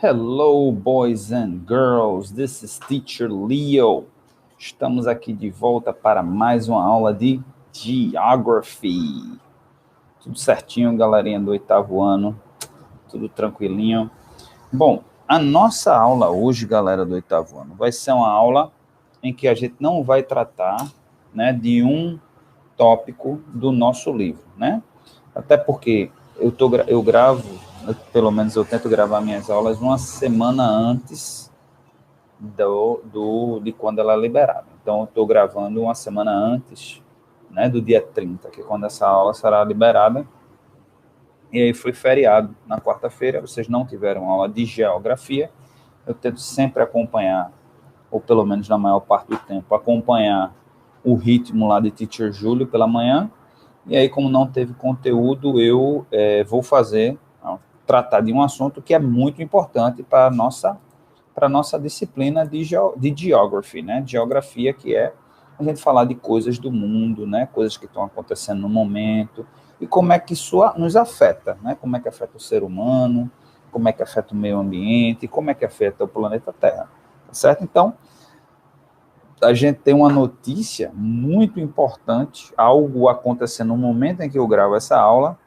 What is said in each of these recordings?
Hello, boys and girls. This is Teacher Leo. Estamos aqui de volta para mais uma aula de Geography. Tudo certinho, galerinha do oitavo ano. Tudo tranquilinho. Bom, a nossa aula hoje, galera do oitavo ano, vai ser uma aula em que a gente não vai tratar, né, de um tópico do nosso livro, né? Até porque eu gravo, pelo menos eu tento gravar minhas aulas uma semana antes de quando ela é liberada. Então, eu estou gravando uma semana antes, né, do dia 30, que é quando essa aula será liberada. E aí foi feriado na quarta-feira, vocês não tiveram aula de geografia. Eu tento sempre acompanhar, ou pelo menos na maior parte do tempo, acompanhar o ritmo lá de Teacher Júlio pela manhã. E aí, como não teve conteúdo, eu vou tratar de um assunto que é muito importante para a nossa disciplina de Geography, né? Geografia, que é a gente falar de coisas do mundo, né? Coisas que estão acontecendo no momento, e como é que isso nos afeta, né? Como é que afeta o ser humano, como é que afeta o meio ambiente, como é que afeta o planeta Terra, tá certo? Então, a gente tem uma notícia muito importante, algo acontecendo no momento em que eu gravo essa aula,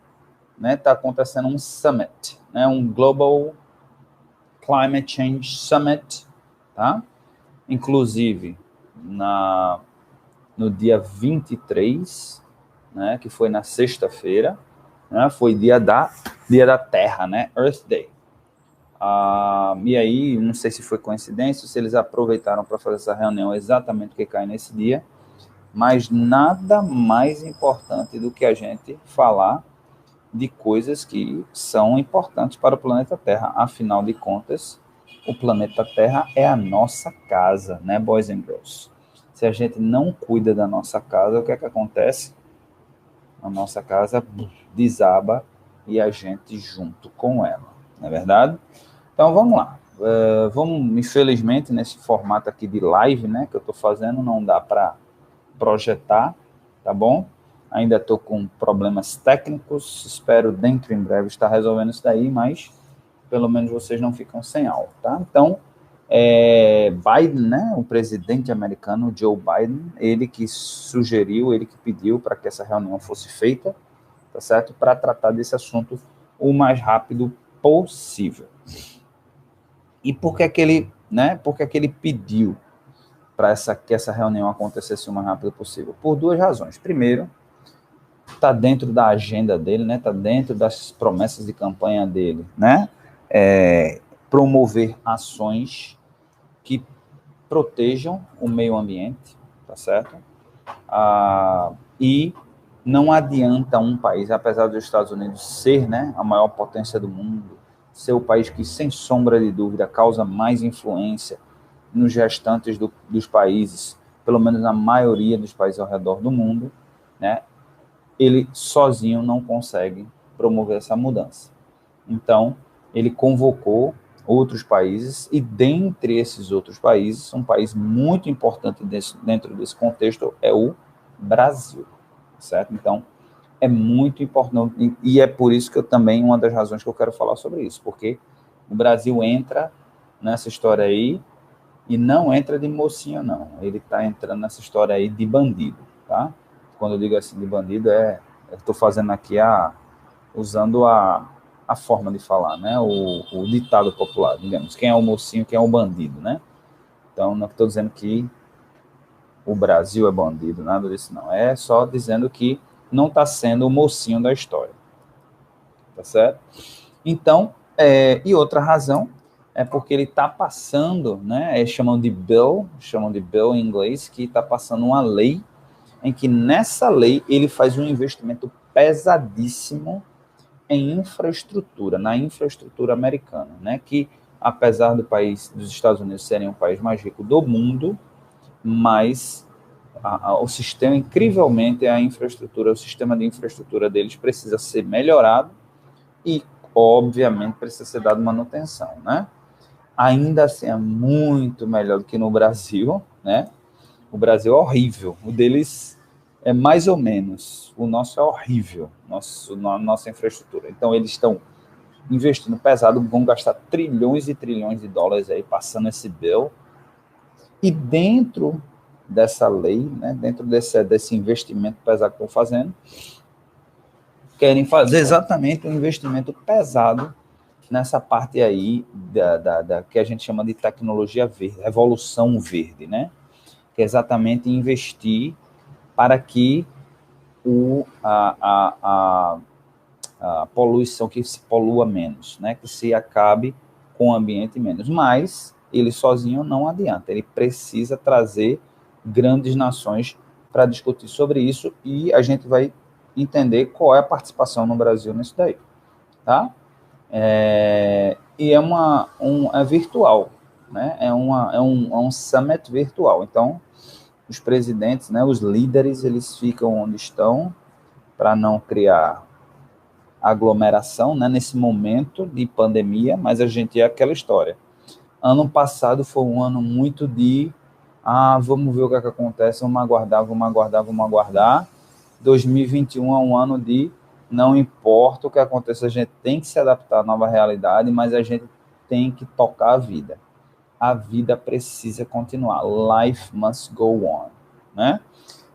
né? Está acontecendo um summit, né? Um Global Climate Change Summit, tá? Inclusive, no dia 23, né, que foi na sexta-feira, né, foi dia da Terra, né? Earth Day. E aí, não sei se foi coincidência, se eles aproveitaram para fazer essa reunião exatamente que cai nesse dia, mas nada mais importante do que a gente falar de coisas que são importantes para o planeta Terra. Afinal de contas, o planeta Terra é a nossa casa, né, boys and girls? Se a gente não cuida da nossa casa, o que é que acontece? A nossa casa desaba e a gente junto com ela, não é verdade? Então, vamos lá. Infelizmente, nesse formato aqui de live, né, que eu estou fazendo, não dá para projetar, tá bom? Ainda estou com problemas técnicos, espero dentro em breve estar resolvendo isso daí, mas pelo menos vocês não ficam sem aula, tá? Então, Biden, né, o presidente americano, Joe Biden, ele que sugeriu, ele que pediu para que essa reunião fosse feita, tá certo? Para tratar desse assunto o mais rápido possível. E por que ele pediu para que essa reunião acontecesse o mais rápido possível? Por duas razões. Primeiro, está dentro da agenda dele, né? Está dentro das promessas de campanha dele, né? Promover ações que protejam o meio ambiente, tá certo? E não adianta um país, apesar dos Estados Unidos ser, né, a maior potência do mundo, ser o país que, sem sombra de dúvida, causa mais influência nos restantes dos países, pelo menos na maioria dos países ao redor do mundo, né, ele sozinho não consegue promover essa mudança. Então, ele convocou outros países, e dentre esses outros países, um país muito importante dentro desse contexto é o Brasil, certo? Então, é muito importante, e é por isso que eu também, uma das razões que eu quero falar sobre isso, porque o Brasil entra nessa história aí, e não entra de mocinho, não. Ele está entrando nessa história aí de bandido, tá? Quando eu digo assim de bandido, eu estou fazendo aqui usando a forma de falar, né? O ditado popular, digamos. Quem é o mocinho, quem é o bandido, né? Então, não estou dizendo que o Brasil é bandido, nada disso, não. É só dizendo que não está sendo o mocinho da história. Tá certo? Então, e outra razão é porque ele está passando, né? Chamam de bill em inglês, que está passando uma lei em que nessa lei ele faz um investimento pesadíssimo em infraestrutura, na infraestrutura americana, né? Que apesar dos Estados Unidos serem o país mais rico do mundo, mas o sistema, incrivelmente, o sistema de infraestrutura deles precisa ser melhorado e, obviamente, precisa ser dado manutenção, né? Ainda assim, é muito melhor do que no Brasil, né? O Brasil é horrível, o deles é mais ou menos, o nosso é horrível, nossa infraestrutura. Então, eles estão investindo pesado, vão gastar trilhões e trilhões de dólares aí passando esse bill. E dentro dessa lei, né, dentro desse investimento pesado que estão fazendo, querem fazer exatamente um investimento pesado nessa parte aí da que a gente chama de tecnologia verde, revolução verde, né? Que é exatamente investir para que a poluição, que se polua menos, né? Que se acabe com o ambiente menos. Mas ele sozinho não adianta, ele precisa trazer grandes nações para discutir sobre isso e a gente vai entender qual é a participação no Brasil nisso daí, tá? E é virtual, né? É um summit virtual. Então, os presidentes, né, os líderes, eles ficam onde estão para não criar aglomeração, né, nesse momento de pandemia, mas a gente é aquela história. Ano passado foi um ano muito de vamos ver o que acontece, vamos aguardar, vamos aguardar, vamos aguardar. 2021 é um ano de não importa o que aconteça, a gente tem que se adaptar à nova realidade, mas a gente tem que tocar a vida. A vida precisa continuar. Life must go on, né?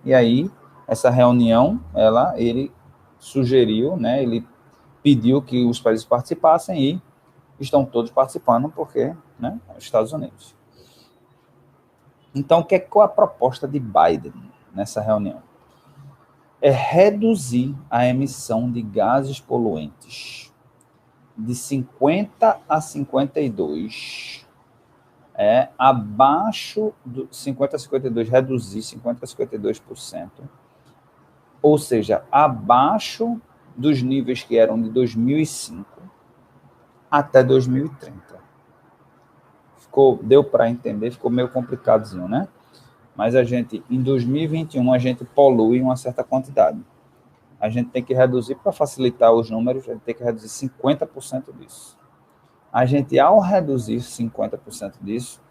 E aí, essa reunião, ele sugeriu, né? Ele pediu que os países participassem e estão todos participando porque, né, os Estados Unidos. Então, qual é a proposta de Biden nessa reunião? É reduzir a emissão de gases poluentes de 50 a 52, abaixo do 50 a 52, reduzir 50 a 52%, ou seja, abaixo dos níveis que eram de 2005 até 2030. Deu para entender, ficou meio complicadozinho, né? Mas em 2021, a gente polui uma certa quantidade. A gente tem que reduzir, para facilitar os números, a gente tem que reduzir 50% disso. Ao reduzir 50% disso,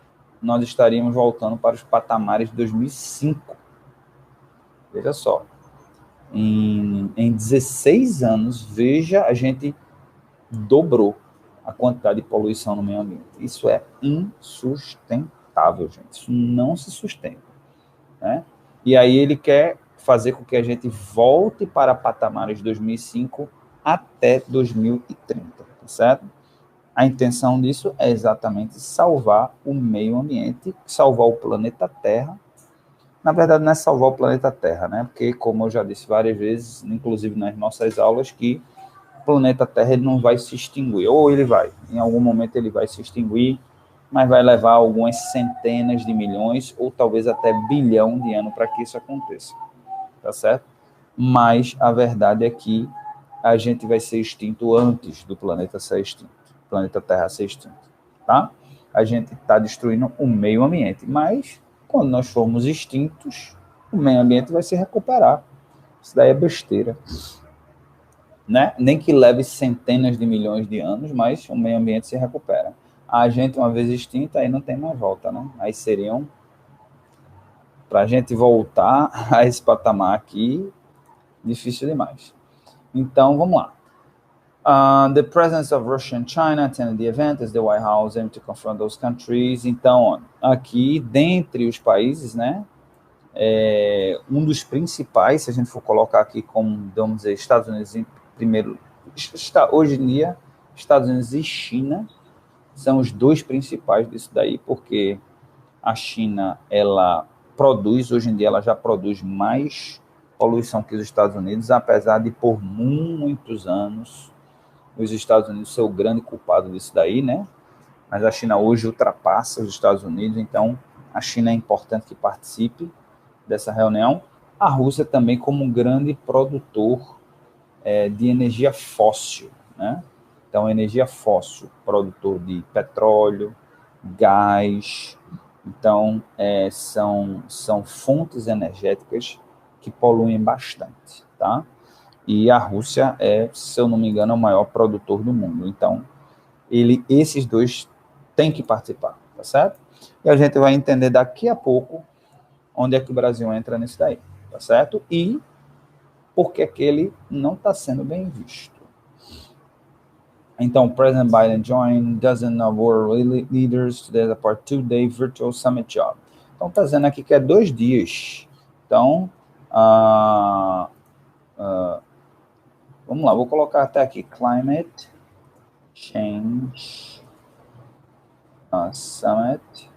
nós estaríamos voltando para os patamares de 2005. Veja só, em 16 anos, a gente dobrou a quantidade de poluição no meio ambiente. Isso é insustentável, gente. Isso não se sustenta, né? E aí ele quer fazer com que a gente volte para patamares de 2005 até 2030, tá certo? A intenção disso é exatamente salvar o meio ambiente, salvar o planeta Terra. Na verdade, não é salvar o planeta Terra, né? Porque, como eu já disse várias vezes, inclusive nas nossas aulas, que o planeta Terra ele não vai se extinguir, ou ele vai, em algum momento ele vai se extinguir, mas vai levar algumas centenas de milhões, ou talvez até bilhão de anos para que isso aconteça, tá certo? Mas a verdade é que a gente vai ser extinto antes do planeta ser extinto, planeta Terra ser extinto, tá? A gente está destruindo o meio ambiente, mas quando nós formos extintos, o meio ambiente vai se recuperar. Isso daí é besteira, né? Nem que leve centenas de milhões de anos, mas o meio ambiente se recupera. A gente, uma vez extinta, aí não tem mais volta, né? Aí seriam, para a gente voltar a esse patamar aqui, difícil demais. Então, vamos lá. The presence of Russia and China attended the event as the White House aimed to confront those countries. Então, aqui, dentre os países, né, um dos principais, se a gente for colocar aqui como, vamos dizer, Estados Unidos em primeiro, hoje em dia, Estados Unidos e China são os dois principais disso daí, porque a China, ela produz, hoje em dia, ela já produz mais poluição que os Estados Unidos, apesar de, por muitos anos, os Estados Unidos ser o grande culpado disso daí, né? Mas a China hoje ultrapassa os Estados Unidos, então a China é importante que participe dessa reunião. A Rússia também como um grande produtor de energia fóssil, né? Então, energia fóssil, produtor de petróleo, gás. Então, são fontes energéticas que poluem bastante, tá? E a Rússia se eu não me engano, o maior produtor do mundo. Então, esses dois têm que participar, tá certo? E a gente vai entender daqui a pouco onde é que o Brasil entra nisso daí, tá certo? E por que ele não está sendo bem visto. Então, President Biden joined dozens of world leaders today for a two-day virtual summit job. Então, está dizendo aqui que é 2 dias. Então, vamos lá, vou colocar até aqui, Climate Change Summit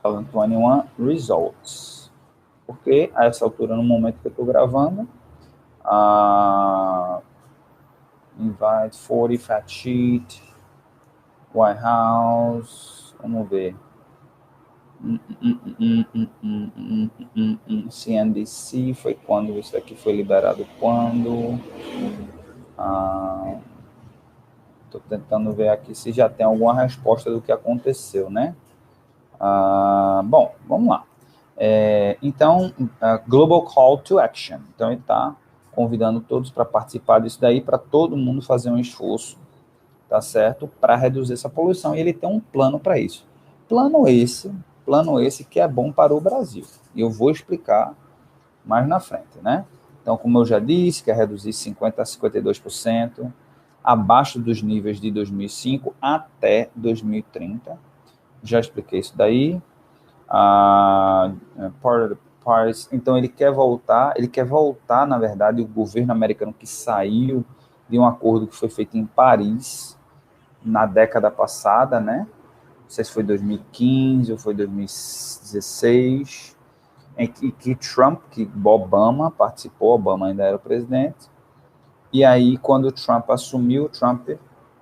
2021 Results. Porque a essa altura, no momento que eu estou gravando, Invite 40, Fact Sheet, White House, vamos ver. CNBC foi quando? Isso aqui foi liberado quando? Estou tentando ver aqui se já tem alguma resposta do que aconteceu, né? Bom, vamos lá. Então, Global Call to Action. Então, ele está convidando todos para participar disso daí, para todo mundo fazer um esforço, tá certo? Para reduzir essa poluição. E ele tem um plano para isso. Plano esse que é bom para o Brasil. E eu vou explicar mais na frente, né? Então, como eu já disse, quer reduzir 50% a 52%, abaixo dos níveis de 2005 até 2030. Já expliquei isso daí. Então, ele quer voltar, na verdade, o governo americano que saiu de um acordo que foi feito em Paris na década passada, né? Não sei se foi 2015 ou foi 2016, em que Obama participou, Obama ainda era o presidente, e aí quando o Trump assumiu,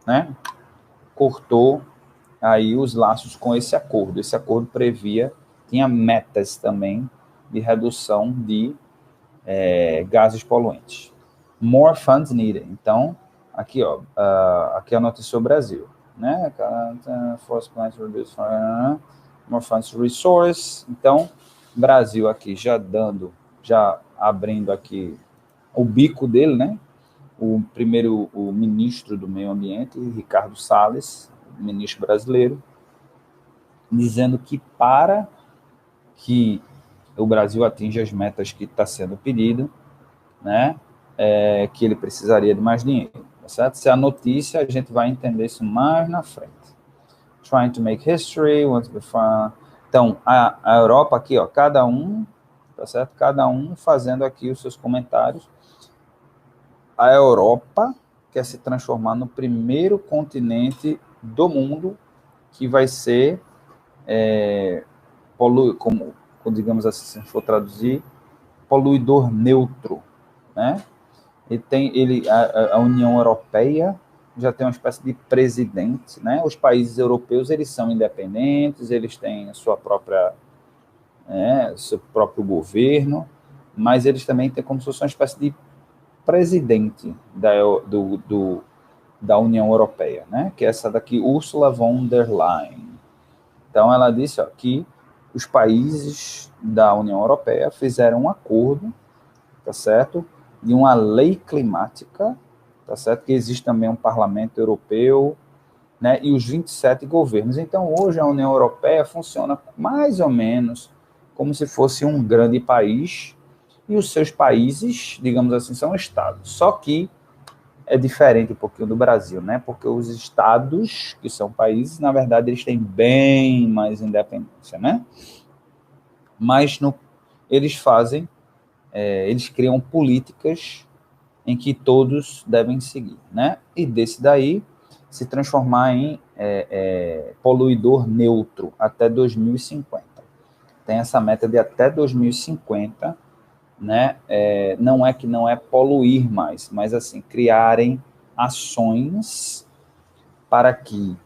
né, cortou aí os laços com esse acordo. Esse acordo tinha metas também de redução de gases poluentes. More funds needed. Então, aqui, aqui é a notícia sobre o Brasil, né? Force plans reduce more funds to resource. Então, Brasil aqui já abrindo aqui o bico dele, né? O ministro do Meio Ambiente, Ricardo Salles, ministro brasileiro, dizendo que para que o Brasil atinja as metas que está sendo pedido, né, que ele precisaria de mais dinheiro, tá certo? Se é a notícia, a gente vai entender isso mais na frente. Trying to make history, once before. Então, a Europa aqui, cada um, tá certo? Cada um fazendo aqui os seus comentários. A Europa quer se transformar no primeiro continente do mundo que vai ser como digamos assim, se for traduzir, poluidor neutro, né? A União Europeia já tem uma espécie de presidente, né? Os países europeus, eles são independentes, eles têm seu próprio governo, mas eles também têm como se fosse uma espécie de presidente da União Europeia, né? Que é essa daqui, Ursula von der Leyen. Então, ela disse que os países da União Europeia fizeram um acordo, tá certo? De uma lei climática, tá certo? Que existe também um parlamento europeu, né? E os 27 governos. Então, hoje a União Europeia funciona mais ou menos como se fosse um grande país e os seus países, digamos assim, são estados. Só que é diferente um pouquinho do Brasil, né? Porque os estados, que são países, na verdade, eles têm bem mais independência, né? Mas eles criam políticas em que todos devem seguir, né? E desse daí se transformar em poluidor neutro até 2050. Tem essa meta de até 2050, né? Não é que não é poluir mais, mas assim, criarem ações para que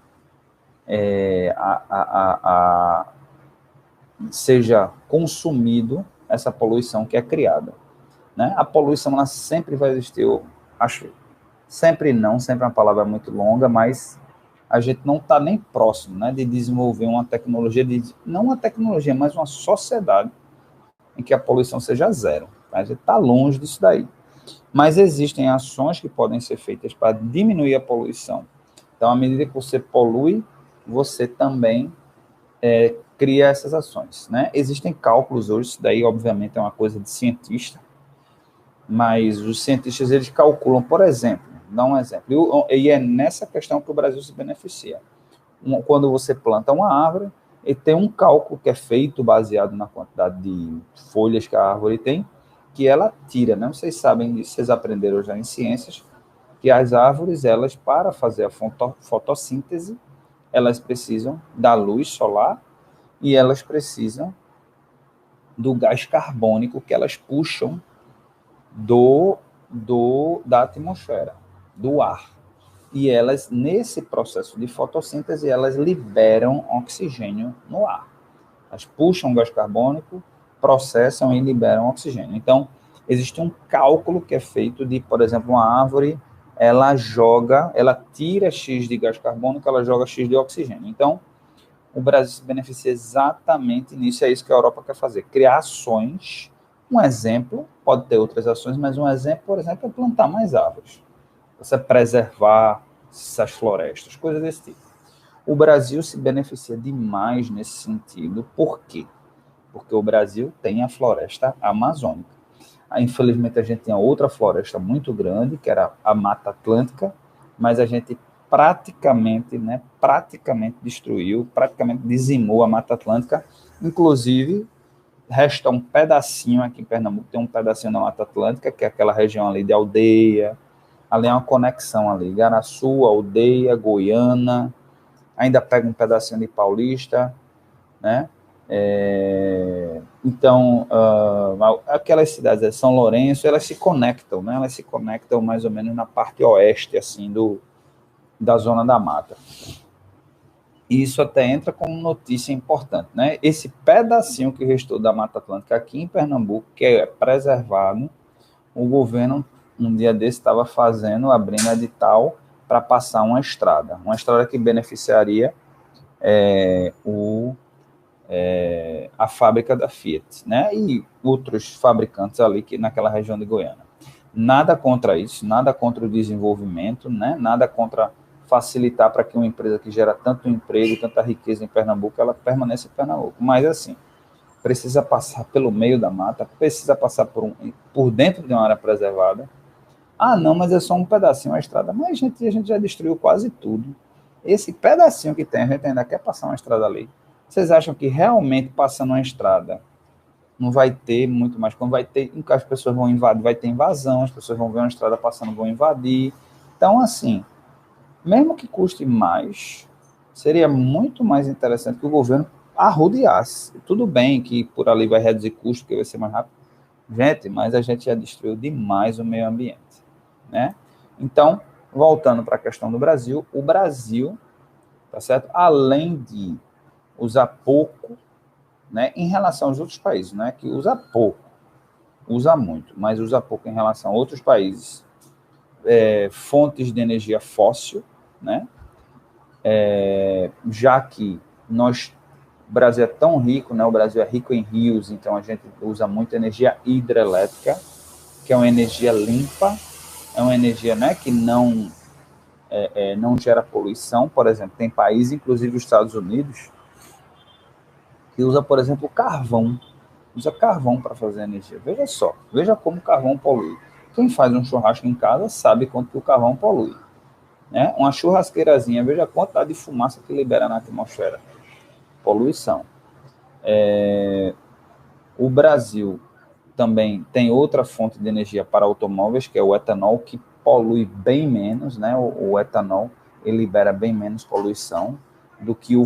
seja consumido essa poluição que é criada, né? A poluição, ela sempre vai existir, eu acho, sempre é uma palavra muito longa, mas a gente não está nem próximo, né, de desenvolver uma tecnologia, não uma tecnologia, mas uma sociedade em que a poluição seja zero. A gente está longe disso daí. Mas existem ações que podem ser feitas para diminuir a poluição. Então, à medida que você polui, você também cria essas ações, né? Existem cálculos hoje, isso daí, obviamente, é uma coisa de cientista, mas os cientistas, eles calculam, por exemplo, Dá um exemplo. E é nessa questão que o Brasil se beneficia. Quando você planta uma árvore, e tem um cálculo que é feito baseado na quantidade de folhas que a árvore tem, que ela tira, né? Vocês sabem disso, vocês aprenderam já em ciências, que as árvores, elas, para fazer a fotossíntese, elas precisam da luz solar e elas precisam do gás carbônico que elas puxam da atmosfera, do ar. E elas, nesse processo de fotossíntese, elas liberam oxigênio no ar. Elas puxam gás carbônico, processam e liberam oxigênio. Então, existe um cálculo que é feito de, por exemplo, uma árvore, ela tira X de gás carbônico, ela joga X de oxigênio. Então, o Brasil se beneficia exatamente nisso, é isso que a Europa quer fazer, criar ações. Um exemplo, pode ter outras ações, mas um exemplo, por exemplo, é plantar mais árvores. Você preservar essas florestas, coisas desse tipo. O Brasil se beneficia demais nesse sentido. Por quê? Porque o Brasil tem a floresta amazônica. Infelizmente, a gente tem outra floresta muito grande, que era a Mata Atlântica, mas a gente praticamente destruiu, praticamente dizimou a Mata Atlântica. Inclusive, resta um pedacinho aqui em Pernambuco, tem um pedacinho da Mata Atlântica, que é aquela região ali de Aldeia, ali é uma conexão ali, Igaraçu, Aldeia, Goiânia, ainda pega um pedacinho de Paulista, né? Então, aquelas cidades, São Lourenço, elas se conectam, né? Elas se conectam mais ou menos na parte oeste, assim, da zona da mata. E isso até entra como notícia importante, né? Esse pedacinho que restou da Mata Atlântica aqui em Pernambuco, que é preservado, o governo, um dia desse, estava abrindo edital para passar uma estrada que beneficiaria a fábrica da Fiat, né? E outros fabricantes ali naquela região de Goiânia. Nada contra isso, nada contra o desenvolvimento, né? Nada contra facilitar para que uma empresa que gera tanto emprego, tanta riqueza em Pernambuco, ela permaneça em Pernambuco. Mas, assim, precisa passar pelo meio da mata, precisa passar por dentro de uma área preservada. Ah, não, mas é só um pedacinho a estrada. Mas, a gente já destruiu quase tudo. Esse pedacinho que tem, a gente ainda quer passar uma estrada ali. Vocês acham que realmente passando uma estrada não vai ter muito mais? Quando vai ter, as pessoas vão invadir, vai ter invasão, as pessoas vão ver uma estrada passando, vão invadir. Então, assim, mesmo que custe mais, seria muito mais interessante que o governo arrodeasse. Tudo bem que por ali vai reduzir custo, porque vai ser mais rápido. Gente, mas a gente já destruiu demais o meio ambiente, né? Então, voltando para a questão do Brasil, o Brasil, tá certo? Além de usar pouco, né, em relação aos outros países, né, que usa pouco, usa muito, mas usa pouco em relação a outros países, fontes de energia fóssil, né, já que o Brasil é tão rico, né, o Brasil é rico em rios, então a gente usa muito energia hidrelétrica, que é uma energia limpa, é uma energia, né, que não gera poluição. Por exemplo, tem países, inclusive os Estados Unidos, que usa, por exemplo, carvão. Usa carvão para fazer energia. Veja só, veja como o carvão polui. Quem faz um churrasco em casa sabe quanto que o carvão polui, né? Uma churrasqueirazinha, veja a quantidade de fumaça que libera na atmosfera. Poluição. O Brasil também tem outra fonte de energia para automóveis, que é o etanol, que polui bem menos, né? O etanol, ele libera bem menos poluição do que o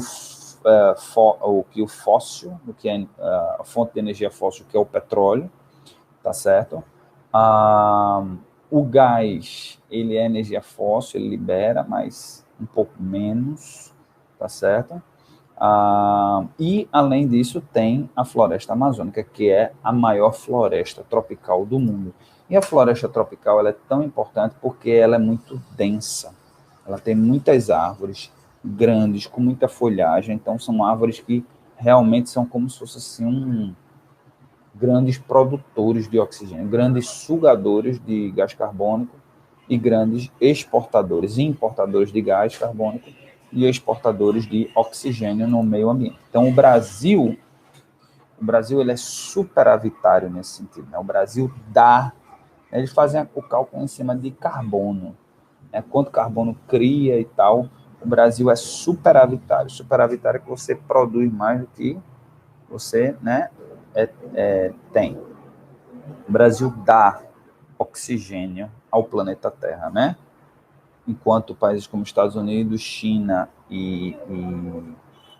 fóssil, do que a fonte de energia fóssil, que é o petróleo, tá certo? O gás, ele é energia fóssil, ele libera, mas um pouco menos, tá certo? E, além disso, tem a floresta amazônica, que é a maior floresta tropical do mundo. E a floresta tropical, ela é tão importante porque ela é muito densa. Ela tem muitas árvores grandes, com muita folhagem, então são árvores que realmente são como se fossem assim, grandes produtores de oxigênio, grandes sugadores de gás carbônico e grandes exportadores e importadores de gás carbônico e exportadores de oxigênio no meio ambiente. Então, o Brasil ele é superavitário nesse sentido, né? O Brasil eles fazem o cálculo em cima de carbono. né, quanto carbono cria e tal. O Brasil é superavitário. Superavitário é que você produz mais do que você, né, tem. O Brasil dá oxigênio ao planeta Terra, né? Enquanto países como Estados Unidos, China e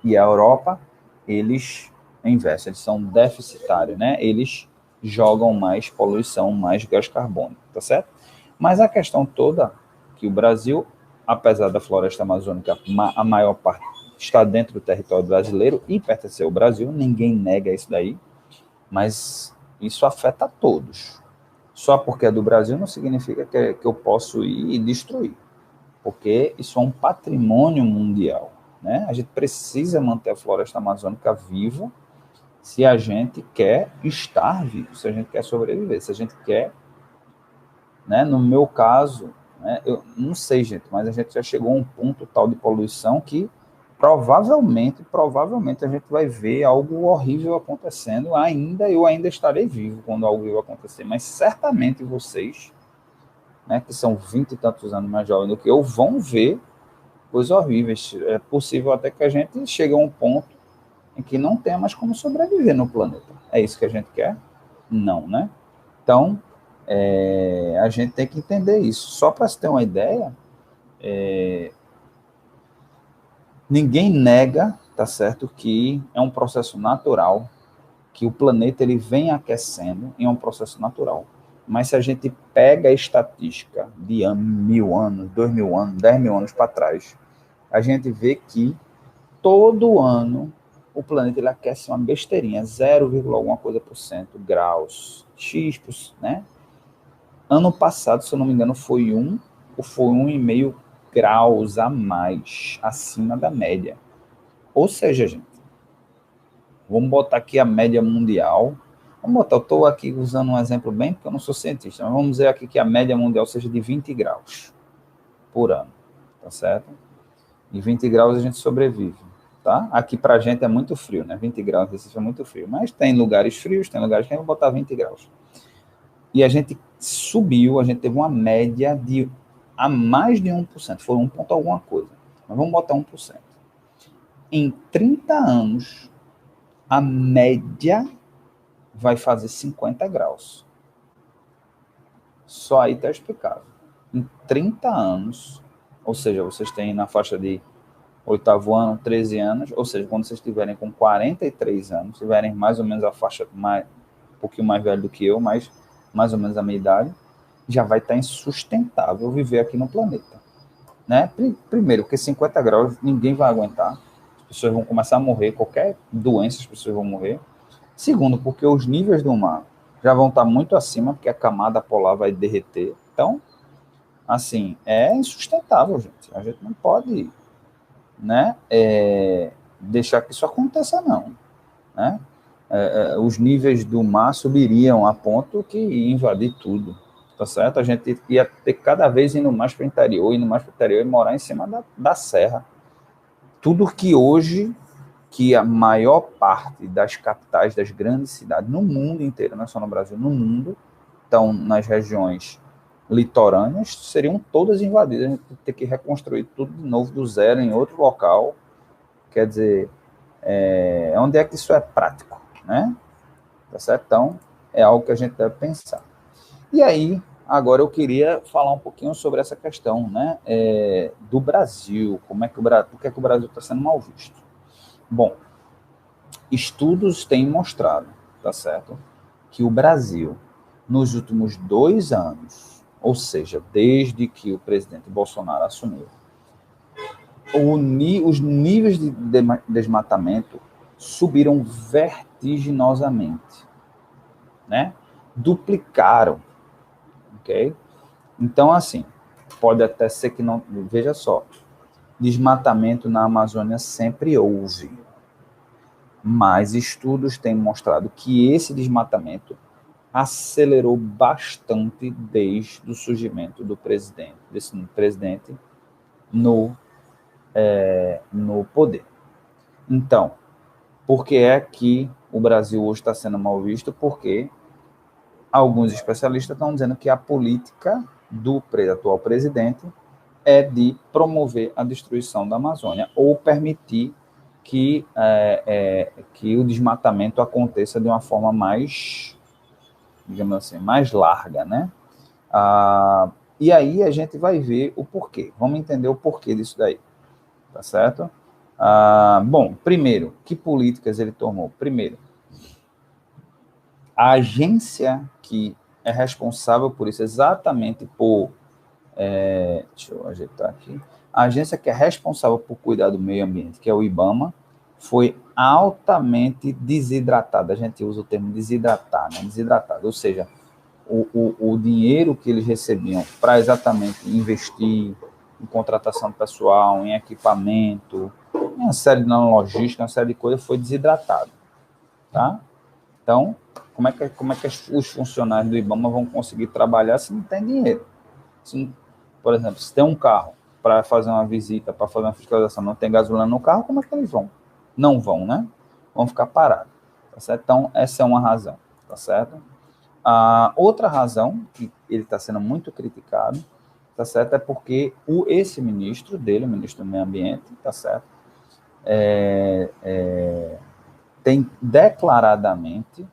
a Europa, eles investem, eles são deficitários, né? Eles jogam mais poluição, mais gás carbônico, tá certo? Mas a questão toda que o Brasil, apesar da floresta amazônica, a maior parte está dentro do território brasileiro e pertence ao Brasil, ninguém nega isso daí, mas isso afeta a todos. Só porque é do Brasil não significa que eu posso ir e destruir, porque isso é um patrimônio mundial, né? A gente precisa manter a floresta amazônica viva se a gente quer estar vivo, se a gente quer sobreviver, se a gente quer, né? No meu caso, né, eu não sei, gente, mas a gente já chegou a um ponto tal de poluição que provavelmente a gente vai ver algo horrível acontecendo, eu ainda estarei vivo quando algo horrível acontecer, mas certamente vocês, né, que são 20 e tantos anos mais jovens do que eu, vão ver coisas horríveis. É possível até que a gente chegue a um ponto em que não tenha mais como sobreviver no planeta. É isso que a gente quer? Não, né? Então, a gente tem que entender isso. Só para se ter uma ideia, ninguém nega, tá certo, que é um processo natural, que o planeta ele vem aquecendo em um processo natural. Mas se a gente pega a estatística de 1.000 anos, 2.000 anos, 10.000 anos para trás, a gente vê que todo ano o planeta ele aquece uma besteirinha, 0, alguma coisa por cento, graus, X, né? Ano passado, se eu não me engano, foi 1 ou foi 1,5 graus a mais, acima da média. Ou seja, gente, vamos botar aqui a média mundial. Vamos botar, eu estou aqui usando um exemplo bem, porque eu não sou cientista, mas vamos dizer aqui que a média mundial seja de 20 graus por ano, tá certo? E 20 graus a gente sobrevive, tá? Aqui pra gente é muito frio, né? 20 graus, Recife é muito frio. Mas tem lugares frios, tem lugares que a gente vai botar 20 graus. E a gente subiu, a gente teve uma média de a mais de 1%, foi 1 ponto alguma coisa. Mas vamos botar 1%. Em 30 anos, a média vai fazer 50 graus. Só aí está explicado. Em 30 anos, ou seja, vocês têm na faixa de 8º ano, 13 anos, ou seja, quando vocês estiverem com 43 anos, tiverem mais ou menos a faixa, um pouquinho mais velho do que eu, mas mais ou menos a minha idade, já vai estar insustentável viver aqui no planeta. Né? Primeiro, porque 50 graus ninguém vai aguentar, as pessoas vão começar a morrer, qualquer doença as pessoas vão morrer. Segundo, porque os níveis do mar já vão estar muito acima, porque a camada polar vai derreter. Então, assim, é insustentável, gente. A gente não pode, né, deixar que isso aconteça, não. Né? Os níveis do mar subiriam a ponto que ia invadir tudo, tá certo? A gente ia ter cada vez indo mais para o interior, e morar em cima da serra. Tudo que hoje, que a maior parte das capitais das grandes cidades, no mundo inteiro, não é só no Brasil, no mundo, estão nas regiões litorâneas, seriam todas invadidas. A gente ter que reconstruir tudo de novo do zero em outro local. Quer dizer, onde é que isso é prático, né? Tá certo? Então, é algo que a gente deve pensar. E aí, agora eu queria falar um pouquinho sobre essa questão, né, do Brasil, por que o Brasil está sendo mal visto. Bom, estudos têm mostrado, tá certo, que o Brasil, nos últimos 2 anos, ou seja, desde que o presidente Bolsonaro assumiu, os níveis de desmatamento subiram vertiginosamente, né? Duplicaram, ok? Então, assim, pode até ser que não... Veja só, desmatamento na Amazônia sempre houve, mas estudos têm mostrado que esse desmatamento acelerou bastante desde o surgimento desse presidente no poder. Então, por que é que o Brasil hoje está sendo mal visto? Porque alguns especialistas estão dizendo que a política do atual presidente é de promover a destruição da Amazônia ou permitir que o desmatamento aconteça de uma forma mais, digamos assim, mais larga, né? E aí a gente vai ver o porquê. Vamos entender o porquê disso daí, tá certo? Bom, primeiro, que políticas ele tomou? Primeiro, a agência que é responsável por isso, exatamente por... deixa eu ajeitar aqui. A agência que é responsável por cuidar do meio ambiente, que é o IBAMA, foi altamente desidratada. A gente usa o termo desidratar, né? Desidratado, ou seja, o dinheiro que eles recebiam para exatamente investir em contratação de pessoal, em equipamento, em uma série de logística, uma série de coisas, foi desidratado, tá? Então, como é que os funcionários do IBAMA vão conseguir trabalhar se não tem dinheiro? Por exemplo, se tem um carro para fazer uma visita, para fazer uma fiscalização, não tem gasolina no carro, como é que eles vão? Não vão, né? Vão ficar parados, tá certo? Então, essa é uma razão, tá certo? A outra razão, que ele está sendo muito criticado, tá certo? É porque esse ministro dele, o ministro do Meio Ambiente, tá certo? Tem declaradamente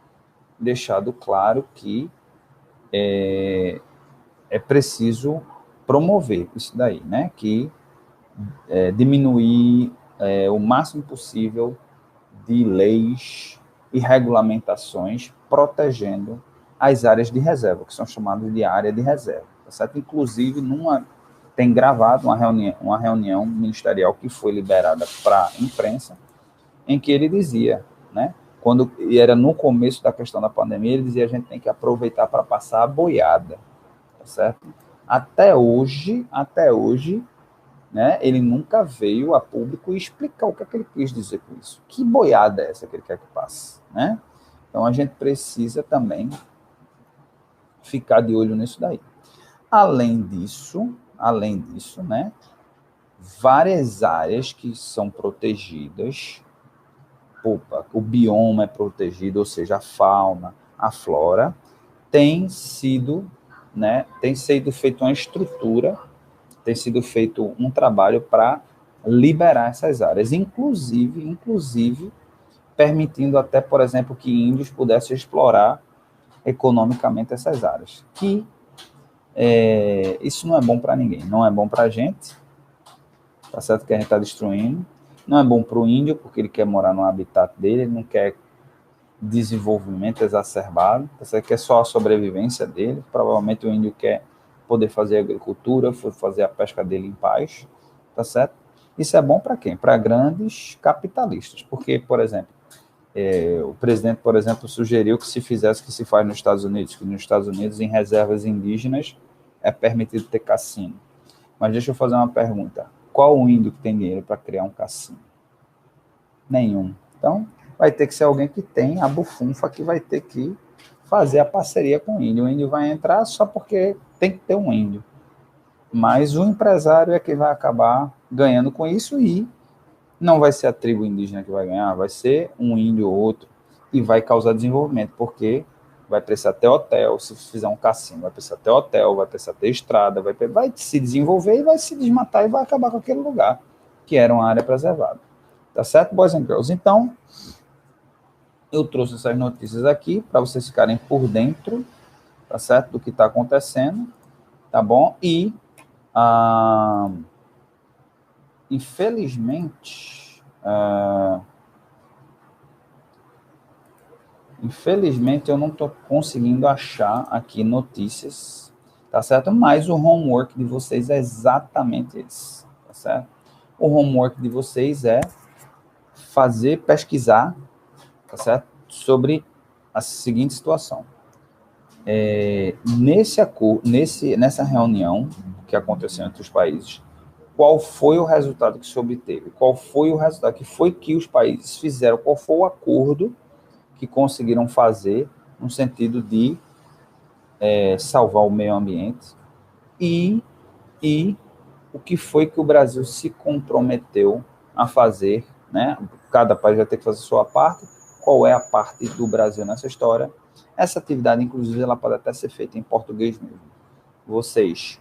deixado claro que é preciso promover isso daí, né? Que diminuir o máximo possível de leis e regulamentações protegendo as áreas de reserva, que são chamadas de área de reserva, tá certo? Inclusive, tem gravado uma reunião ministerial que foi liberada para a imprensa, em que ele dizia, né? E era no começo da questão da pandemia, ele dizia: a gente tem que aproveitar para passar a boiada, tá certo? Até hoje, né, ele nunca veio a público explicar o que é que ele quis dizer com isso. Que boiada é essa que ele quer que passe, né? Então, a gente precisa também ficar de olho nisso daí. Além disso, né, várias áreas que são protegidas, o bioma é protegido, ou seja, a fauna, a flora, tem sido feita uma estrutura, tem sido feito um trabalho para liberar essas áreas, inclusive permitindo até, por exemplo, que índios pudessem explorar economicamente essas áreas. Isso não é bom para ninguém, não é bom para a gente, tá certo que a gente está destruindo, não é bom para o índio, porque ele quer morar no habitat dele, ele não quer desenvolvimento exacerbado, tá certo? Quer só a sobrevivência dele, provavelmente o índio quer poder fazer agricultura, fazer a pesca dele em paz, tá certo? Isso é bom para quem? Para grandes capitalistas, porque, por exemplo, o presidente, por exemplo, sugeriu que se fizesse o que se faz nos Estados Unidos, que nos Estados Unidos, em reservas indígenas, é permitido ter cassino. Mas deixa eu fazer uma pergunta. Qual o índio que tem dinheiro para criar um cassino? Nenhum. Então, vai ter que ser alguém que tem a bufunfa, que vai ter que fazer a parceria com o índio. O índio vai entrar só porque tem que ter um índio. Mas o empresário é que vai acabar ganhando com isso, e não vai ser a tribo indígena que vai ganhar, vai ser um índio ou outro, e vai causar desenvolvimento, porque vai precisar ter hotel, se fizer um cassino, vai precisar ter hotel, vai precisar ter estrada, vai se desenvolver e vai se desmatar e vai acabar com aquele lugar, que era uma área preservada. Tá certo, boys and girls? Então, eu trouxe essas notícias aqui para vocês ficarem por dentro, tá certo, do que está acontecendo, tá bom? E, infelizmente, eu não estou conseguindo achar aqui notícias, tá certo? Mas o homework de vocês é exatamente esse, tá certo? O homework de vocês é pesquisar, tá certo? Sobre a seguinte situação. Nessa reunião que aconteceu entre os países, qual foi o resultado que se obteve? Qual foi o resultado que os países fizeram? Qual foi o acordo que conseguiram fazer no sentido de salvar o meio ambiente? E o que foi que o Brasil se comprometeu a fazer, né? Cada país vai ter que fazer a sua parte. Qual é a parte do Brasil nessa história? Essa atividade, inclusive, ela pode até ser feita em português mesmo. Vocês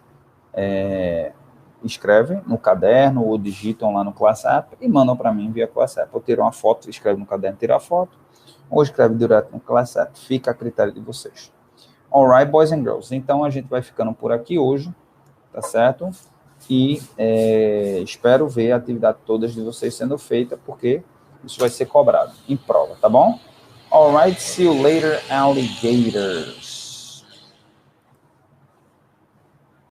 escrevem no caderno ou digitam lá no ClassApp e mandam para mim via ClassApp. Ou tiram uma foto, escreve no caderno, tira a foto, ou escreve direto no ClassApp. Fica a critério de vocês. Alright, boys and girls. Então, a gente vai ficando por aqui hoje, tá certo? E espero ver a atividade todas de vocês sendo feita, porque isso vai ser cobrado em prova, tá bom? Alright, see you later, alligators.